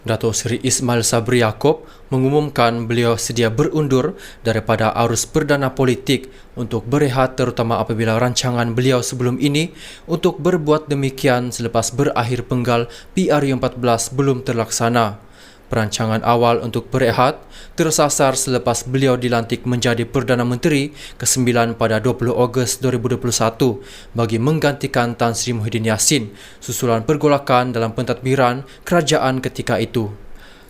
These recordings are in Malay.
Datuk Seri Ismail Sabri Yaakob mengumumkan beliau sedia berundur daripada arus perdana politik untuk berehat, terutama apabila rancangan beliau sebelum ini untuk berbuat demikian selepas berakhir penggal PRU14 belum terlaksana. Perancangan awal untuk berehat tersasar selepas beliau dilantik menjadi Perdana Menteri ke-9 pada 20 Ogos 2021 bagi menggantikan Tan Sri Muhyiddin Yassin susulan pergolakan dalam pentadbiran kerajaan ketika itu.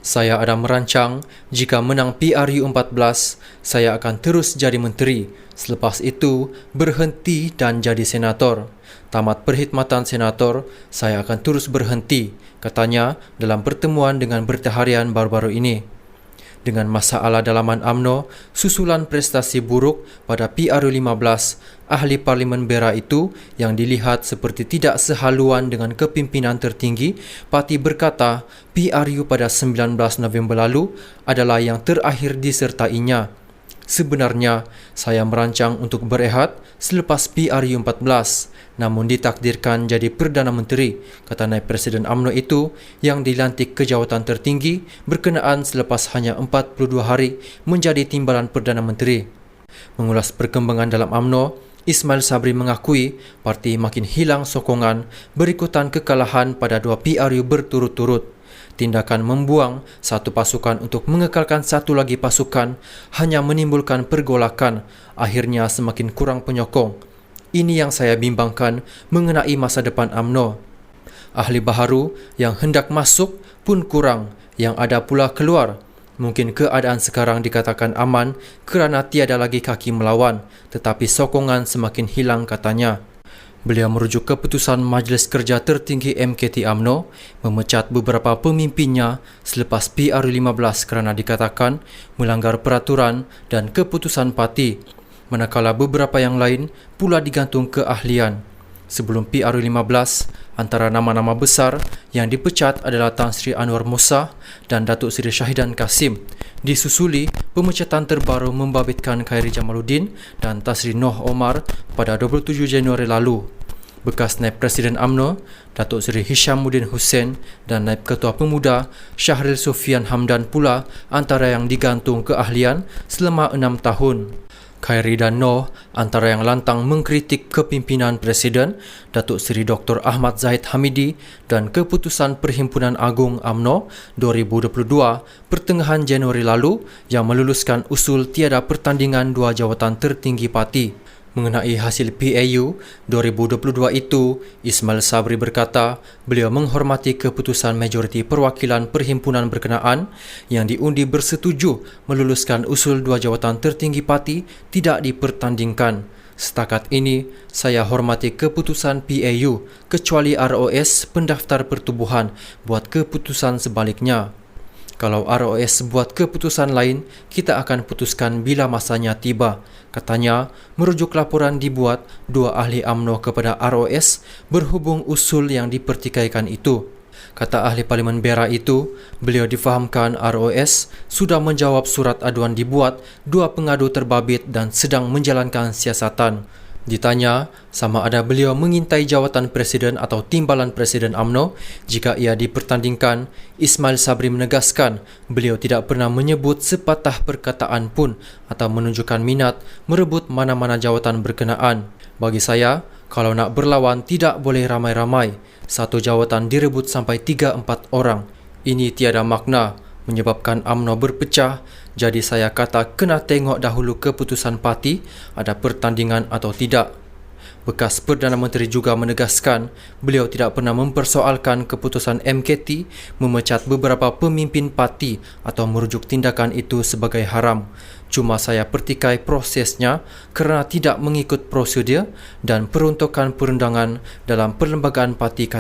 Saya ada merancang jika menang PRU14, saya akan terus jadi menteri. Selepas itu, berhenti dan jadi senator. Tamat perkhidmatan senator, saya akan terus berhenti, katanya dalam pertemuan dengan Berita Harian baru-baru ini. Dengan masalah dalaman UMNO, susulan prestasi buruk pada PRU15, ahli Parlimen Berak itu yang dilihat seperti tidak sehaluan dengan kepimpinan tertinggi, parti berkata PRU pada 19 November lalu adalah yang terakhir disertainya. Sebenarnya, saya merancang untuk berehat selepas PRU14, namun ditakdirkan jadi Perdana Menteri, kata Naib Presiden UMNO itu yang dilantik ke jawatan tertinggi berkenaan selepas hanya 42 hari menjadi timbalan Perdana Menteri. Mengulas perkembangan dalam UMNO, Ismail Sabri mengakui parti makin hilang sokongan berikutan kekalahan pada 2 PRU berturut-turut. Tindakan membuang satu pasukan untuk mengekalkan satu lagi pasukan hanya menimbulkan pergolakan, akhirnya semakin kurang penyokong. Ini yang saya bimbangkan mengenai masa depan UMNO. Ahli baharu yang hendak masuk pun kurang, yang ada pula keluar. Mungkin keadaan sekarang dikatakan aman kerana tiada lagi kaki melawan, tetapi sokongan semakin hilang, katanya. Beliau merujuk keputusan Majlis Kerja Tertinggi MKT UMNO memecat beberapa pemimpinnya selepas PRU15 kerana dikatakan melanggar peraturan dan keputusan parti, manakala beberapa yang lain pula digantung keahlian. Sebelum PRU15, antara nama-nama besar yang dipecat adalah Tan Sri Anwar Musa dan Datuk Seri Syahidan Kasim. Disusuli, pemecatan terbaru membabitkan Khairi Jamaluddin dan Tan Sri Noh Omar pada 27 Januari lalu. Bekas Naib Presiden UMNO, Datuk Seri Hishamuddin Hussein dan Naib Ketua Pemuda Syahril Sufian Hamdan pula antara yang digantung keahlian selama 6 tahun. Khairi dan Noh antara yang lantang mengkritik kepimpinan Presiden Datuk Seri Dr. Ahmad Zahid Hamidi dan keputusan Perhimpunan Agung UMNO 2022 pertengahan Januari lalu yang meluluskan usul tiada pertandingan 2 jawatan tertinggi parti. Mengenai hasil PAU 2022 itu, Ismail Sabri berkata beliau menghormati keputusan majoriti perwakilan perhimpunan berkenaan yang diundi bersetuju meluluskan usul 2 jawatan tertinggi parti tidak dipertandingkan. Setakat ini, saya hormati keputusan PAU kecuali ROS pendaftar pertubuhan buat keputusan sebaliknya. Kalau ROS buat keputusan lain, kita akan putuskan bila masanya tiba, katanya merujuk laporan dibuat 2 ahli UMNO kepada ROS berhubung usul yang dipertikaikan itu. Kata ahli Parlimen Berak itu, beliau difahamkan ROS sudah menjawab surat aduan dibuat 2 pengadu terbabit dan sedang menjalankan siasatan. Ditanya sama ada beliau mengintai jawatan Presiden atau timbalan Presiden UMNO jika ia dipertandingkan, Ismail Sabri menegaskan beliau tidak pernah menyebut sepatah perkataan pun atau menunjukkan minat merebut mana-mana jawatan berkenaan. Bagi saya, kalau nak berlawan tidak boleh ramai-ramai. Satu jawatan direbut sampai 3-4 orang. Ini tiada makna, menyebabkan UMNO berpecah. Jadi saya kata kena tengok dahulu keputusan parti ada pertandingan atau tidak. Bekas Perdana Menteri juga menegaskan beliau tidak pernah mempersoalkan keputusan MKT memecat beberapa pemimpin parti atau merujuk tindakan itu sebagai haram. Cuma saya pertikai prosesnya kerana tidak mengikut prosedur dan peruntukan perundangan dalam perlembagaan parti.